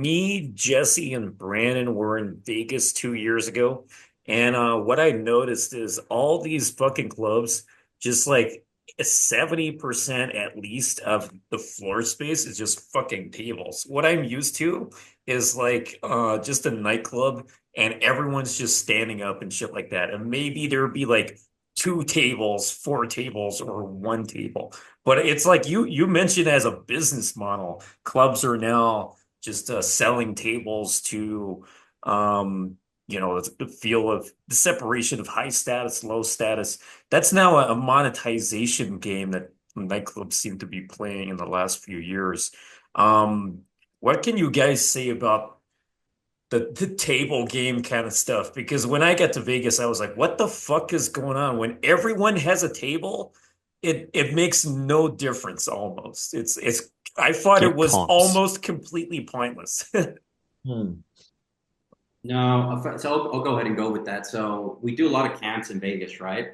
me, Jesse, and Brandon were in Vegas 2 years ago, and what I noticed is all these fucking clubs, just like 70% at least of the floor space is just fucking tables. What I'm used to is like just a nightclub, and everyone's just standing up and shit like that, and maybe there would be like two tables, four tables, or one table. But it's like you mentioned as a business model, clubs are now just selling tables to the feel of the separation of high status, low status. That's now a monetization game that nightclubs seem to be playing in the last few years. What can you guys say about the table game kind of stuff? Because when I got to Vegas, I was like, what the fuck is going on? When everyone has a table, it makes no difference almost. It's I thought it Get was comps. almost completely pointless. Hmm. No, so I'll go ahead and go with that. So we do a lot of camps in Vegas, right?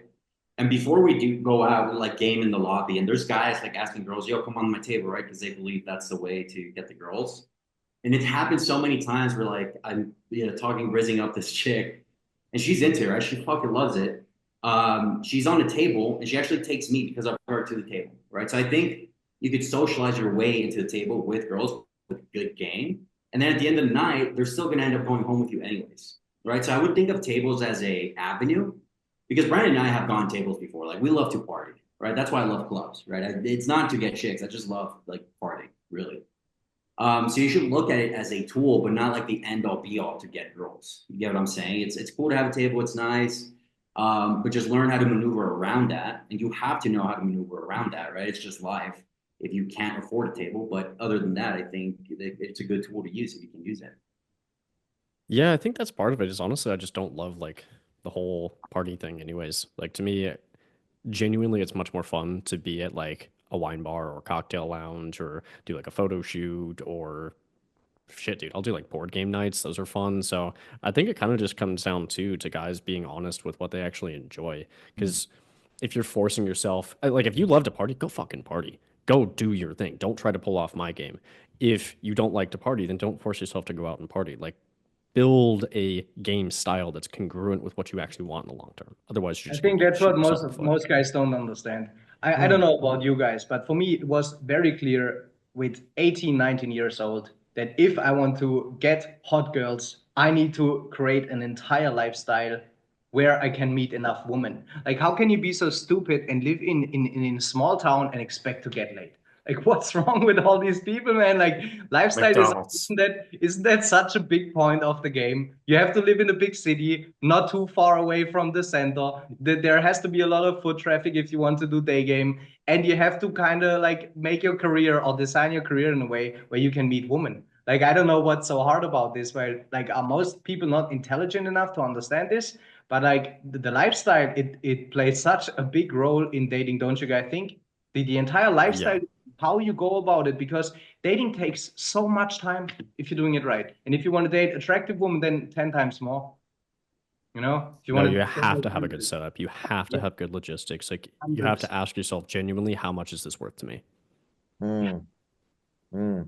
And before we do go out, we like game in the lobby, and there's guys like asking girls, "Yo, come on my table," right? Because they believe that's the way to get the girls. And it happens so many times where like I'm talking rizzing up this chick, and she's into it, right? She fucking loves it. She's on the table, and she actually takes me because of her to the table, right? So I think you could socialize your way into the table with girls with a good game, and then at the end of the night, they're still gonna end up going home with you anyways, right? So I would think of tables as a avenue because Brandon and I have gone tables before. Like we love to party, right? That's why I love clubs, right? It's not to get chicks. I just love like partying, really. So you should look at it as a tool, but not like the end all be all to get girls. You get what I'm saying? It's cool to have a table. It's nice, but just learn how to maneuver around that, and you have to know how to maneuver around that, right? It's just life if you can't afford a table. But other than that, I think it's a good tool to use if you can use it. Yeah, I think that's part of it. Is honestly, I just don't love like the whole party thing. Anyways, like to me, genuinely, it's much more fun to be at like a wine bar or cocktail lounge or do like a photo shoot or shit, dude. I'll do like board game nights. Those are fun. So I think it kind of just comes down to guys being honest with what they actually enjoy. Because if you're forcing yourself, like if you love to party, go fucking party. Go do your thing. Don't try to pull off my game. If you don't like to party, then don't force yourself to go out and party. Like build a game style that's congruent with what you actually want in the long term. Otherwise, you're I just going think to be that's what shooting most yourself in the foot. most guys don't understand. I don't Hmm. know about you guys, but for me, it was very clear with 18, 19 years old that if I want to get hot girls, I need to create an entire lifestyle where I can meet enough women. Like, how can you be so stupid and live in a small town and expect to get laid? Like, what's wrong with all these people, man? Like, lifestyle design, McDonald's. isn't that such a big point of the game? You have to live in a big city, not too far away from the center. There has to be a lot of foot traffic if you want to do day game, and you have to kind of like make your career or design your career in a way where you can meet women. Like I don't know what's so hard about this. Where like are most people not intelligent enough to understand this? But like the lifestyle, it plays such a big role in dating, don't you guys think? The entire Yeah. lifestyle, how you go about it, because dating takes so much time if you're doing it right. And if you want to date attractive women, then 10 times more. If you No, want you to have to have a good setup. You have to yeah, have good logistics. Like you have to 100%. ask yourself genuinely, how much is this worth to me? Yeah. Yeah. Yeah. Hmm.